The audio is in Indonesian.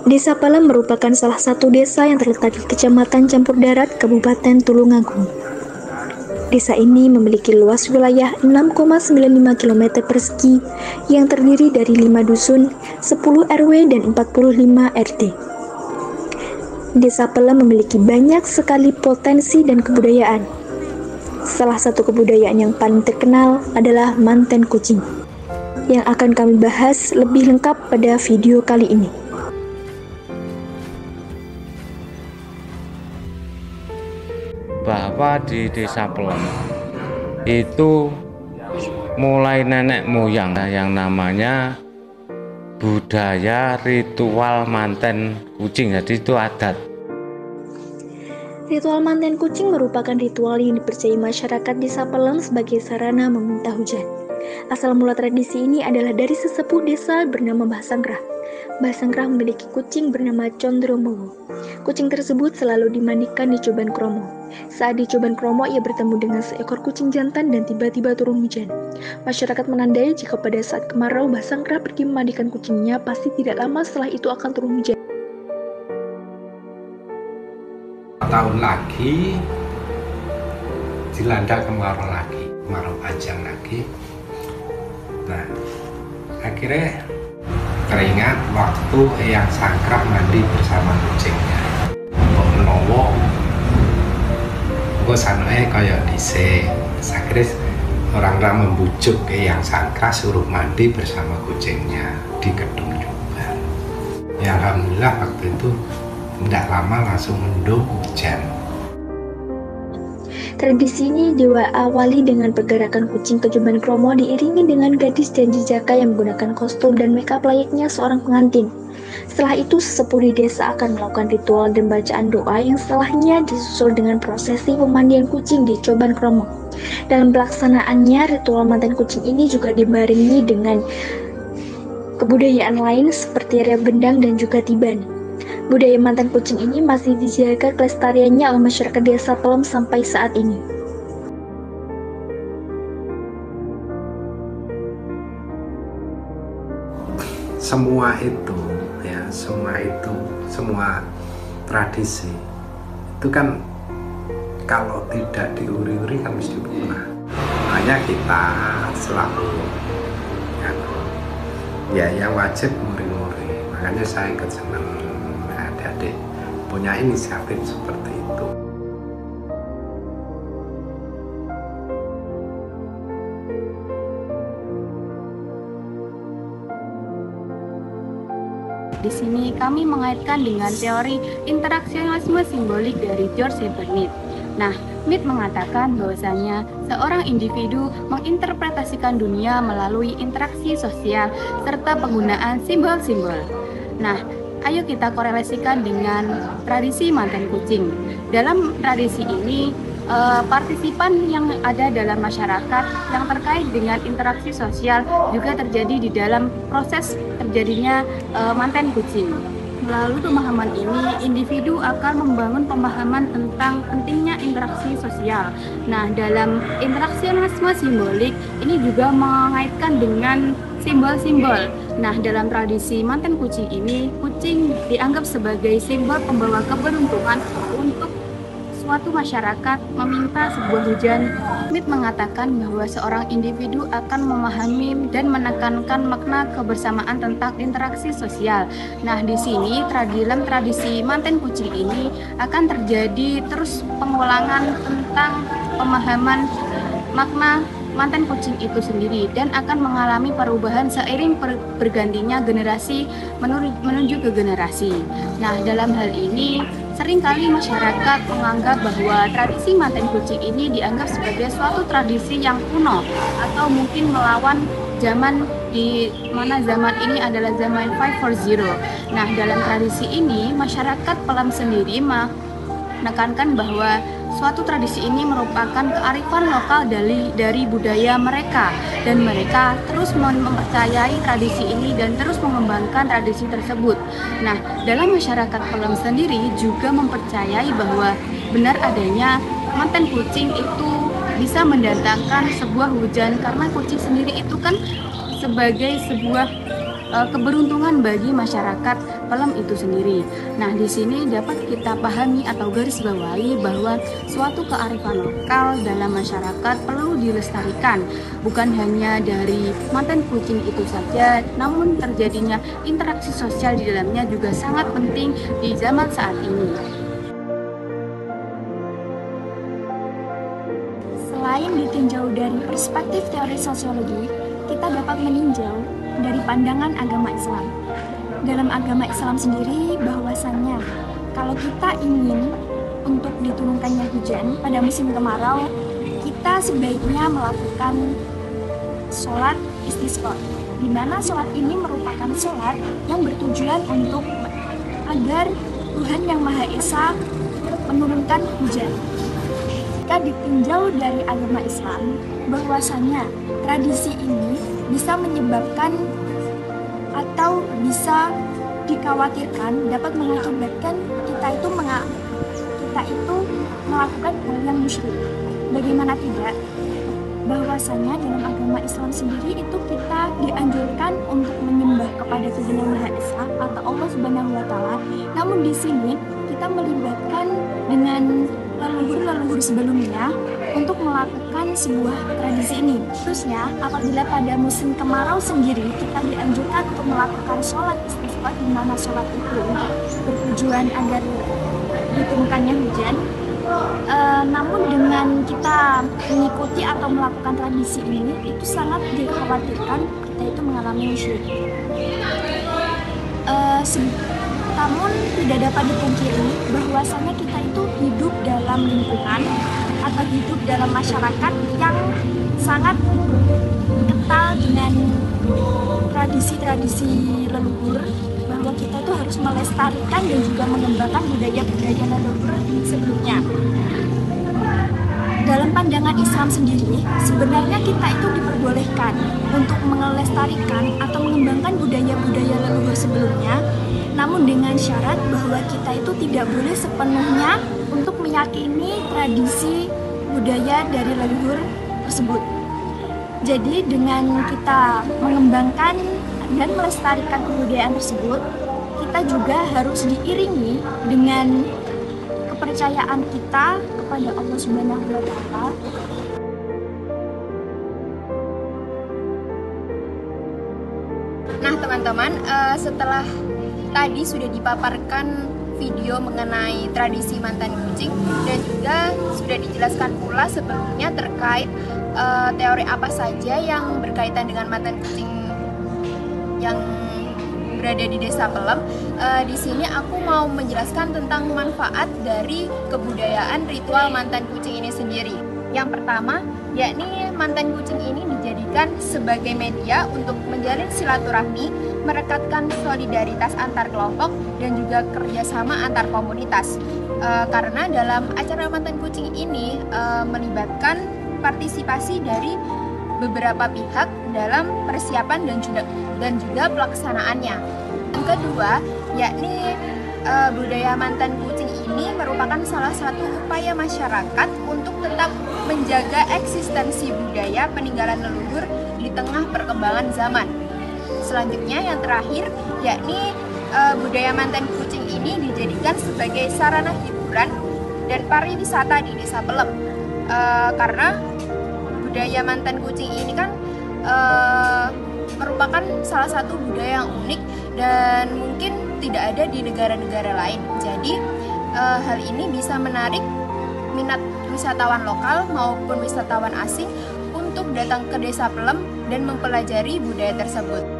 Desa Pelem merupakan salah satu desa yang terletak di Kecamatan Campur Darat, Kabupaten Tulungagung. Desa ini memiliki luas wilayah 6,95 km persegi yang terdiri dari 5 dusun, 10 RW, dan 45 RT. Desa Pelem memiliki banyak sekali potensi dan kebudayaan. Salah satu kebudayaan yang paling terkenal adalah manten kucing, yang akan kami bahas lebih lengkap pada video kali ini. Bahwa di Desa Pelem itu mulai nenek moyang yang namanya budaya ritual manten kucing, jadi itu adat. Ritual manten kucing merupakan ritual yang dipercayai masyarakat Desa Pelem sebagai sarana meminta hujan. Asal mula tradisi ini adalah dari sesepuh desa bernama Mbah Sangkrah. Mbah Sangkrah memiliki kucing bernama Condromowo. Kucing tersebut selalu dimandikan di Coban Kromo. Saat di Coban Kromo, ia bertemu dengan seekor kucing jantan dan tiba-tiba turun hujan. Masyarakat menandai jika pada saat kemarau Mbah Sangkrah pergi memandikan kucingnya, pasti tidak lama setelah itu akan turun hujan. Tahun lagi dilanda kemarau panjang lagi. Nah, akhirnya teringat waktu Eyang Sangkrah mandi bersama kucingnya. Menawa gue sanoe kaya dhisik. Akhirnya orang-orang membujuk Eyang Sangkrah suruh mandi bersama kucingnya di Kedung Jombang. Ya alhamdulillah waktu itu tidak lama langsung mendung hujan. Tradisi ini diawali dengan pergerakan kucing ke Coban Kromo diiringi dengan gadis dan jejaka yang menggunakan kostum dan makeup layaknya seorang pengantin. Setelah itu, sesepuh di desa akan melakukan ritual dan bacaan doa yang setelahnya disusul dengan prosesi pemandian kucing di Coban Kromo. Dalam pelaksanaannya, ritual manten kucing ini juga dibarengi dengan kebudayaan lain seperti reok gendang dan juga tiban. Budaya mantan kucing ini masih dijaga kelestariannya oleh masyarakat Desa Pelem sampai saat ini. Semua tradisi itu kan kalau tidak diuri-uri kan mesti punah. Makanya kita selalu yang wajib nguri-nguri. Makanya saya ikut senang adik-adik punya inisiatif seperti itu. Di sini kami mengaitkan dengan teori interaksionalisme simbolik dari George Bernays. Nah, Smith mengatakan bahwasanya seorang individu menginterpretasikan dunia melalui interaksi sosial serta penggunaan simbol-simbol. Nah, ayo kita korelasikan dengan tradisi manten kucing. Dalam tradisi ini, partisipan yang ada dalam masyarakat yang terkait dengan interaksi sosial juga terjadi di dalam proses terjadinya manten kucing. Melalui pemahaman ini, individu akan membangun pemahaman tentang pentingnya interaksi sosial. Nah, dalam interaksionalisme simbolik ini juga mengaitkan dengan simbol-simbol. Nah, dalam tradisi manten kucing ini, kucing dianggap sebagai simbol pembawa keberuntungan untuk suatu masyarakat meminta sebuah hujan. Smith mengatakan bahwa seorang individu akan memahami dan menekankan makna kebersamaan tentang interaksi sosial. Nah, di sini dalam tradisi manten kucing ini akan terjadi terus pengulangan tentang pemahaman makna manten kucing itu sendiri dan akan mengalami perubahan seiring bergantinya generasi menuju ke generasi. Nah, dalam hal ini seringkali masyarakat menganggap bahwa tradisi manten kucing ini dianggap sebagai suatu tradisi yang kuno atau mungkin melawan zaman di mana zaman ini adalah zaman 540. Nah, dalam tradisi ini masyarakat Pelem sendiri menekankan bahwa suatu tradisi ini merupakan kearifan lokal dari budaya mereka dan mereka terus mempercayai tradisi ini dan terus mengembangkan tradisi tersebut. Nah, dalam masyarakat Pelem sendiri juga mempercayai bahwa benar adanya manten kucing itu bisa mendatangkan sebuah hujan karena kucing sendiri itu kan sebagai sebuah keberuntungan bagi masyarakat Pelem itu sendiri. Nah, di sini dapat kita pahami atau garis bawahi bahwa suatu kearifan lokal dalam masyarakat perlu dilestarikan, bukan hanya dari mantan kucing itu saja, namun terjadinya interaksi sosial di dalamnya juga sangat penting di zaman saat ini. Selain ditinjau dari perspektif teori sosiologi, kita dapat meninjau dari pandangan agama Islam. Dalam agama Islam sendiri bahwasannya kalau kita ingin untuk diturunkannya hujan pada musim kemarau, kita sebaiknya melakukan sholat istisqa, di mana sholat ini merupakan sholat yang bertujuan untuk agar Tuhan Yang Maha Esa menurunkan hujan. Jika ditinjau dari agama Islam, bahwasannya tradisi ini bisa menyebabkan atau bisa dikhawatirkan dapat mengakibatkan kita itu melakukan hal yang musyrik. Bagaimana tidak? Bahwasanya dalam agama Islam sendiri itu kita dianjurkan untuk menyembah kepada Tuhan Yang Maha Esa atau Allah Subhanahu wa Ta'ala. Namun di sini kita melibatkan dengan leluhur-leluhur sebelumnya untuk melakukan sebuah tradisi ini. Khususnya apabila pada musim kemarau sendiri kita dianjurkan untuk melakukan sholat istisqa, di mana sholat itu bertujuan agar diturunkannya hujan. Namun dengan kita mengikuti atau melakukan tradisi ini, itu sangat dikhawatirkan kita itu mengalami musyrik. Namun tidak dapat dipungkiri bahwasanya kita itu hidup dalam lingkungan atau hidup dalam masyarakat yang sangat kental dengan tradisi-tradisi leluhur, bahwa kita itu harus melestarikan dan juga mengembangkan budaya-budaya leluhur sebelumnya. Dalam pandangan Islam sendiri, sebenarnya kita itu diperbolehkan untuk melestarikan atau mengembangkan budaya-budaya leluhur sebelumnya, namun dengan syarat bahwa kita itu tidak boleh sepenuhnya untuk meyakini tradisi budaya dari leluhur tersebut. Jadi dengan kita mengembangkan dan melestarikan kebudayaan tersebut, kita juga harus diiringi dengan kepercayaan kita kepada Allah Subhanahu wa Ta'ala. Nah teman-teman, setelah tadi sudah dipaparkan video mengenai tradisi mantan kucing dan juga sudah dijelaskan pula sebelumnya terkait teori apa saja yang berkaitan dengan mantan kucing yang berada di Desa Pelem. Di sini aku mau menjelaskan tentang manfaat dari kebudayaan ritual mantan kucing ini sendiri. Yang pertama, yakni mantan kucing ini dijadikan sebagai media untuk menjalin silaturahmi, merekatkan solidaritas antar kelompok dan juga kerjasama antar komunitas. Karena dalam acara mantan kucing ini melibatkan partisipasi dari beberapa pihak dalam persiapan dan juga pelaksanaannya. Yang kedua, yakni budaya mantan kucing ini merupakan salah satu upaya masyarakat untuk tetap menjaga eksistensi budaya peninggalan leluhur di tengah perkembangan zaman. Selanjutnya yang terakhir, yakni budaya mantan kucing ini dijadikan sebagai sarana hiburan dan pariwisata di Desa Pelem. Karena budaya mantan kucing ini kan merupakan salah satu budaya yang unik dan mungkin tidak ada di negara-negara lain. Jadi hal ini bisa menarik minat wisatawan lokal maupun wisatawan asing untuk datang ke Desa Pelem dan mempelajari budaya tersebut.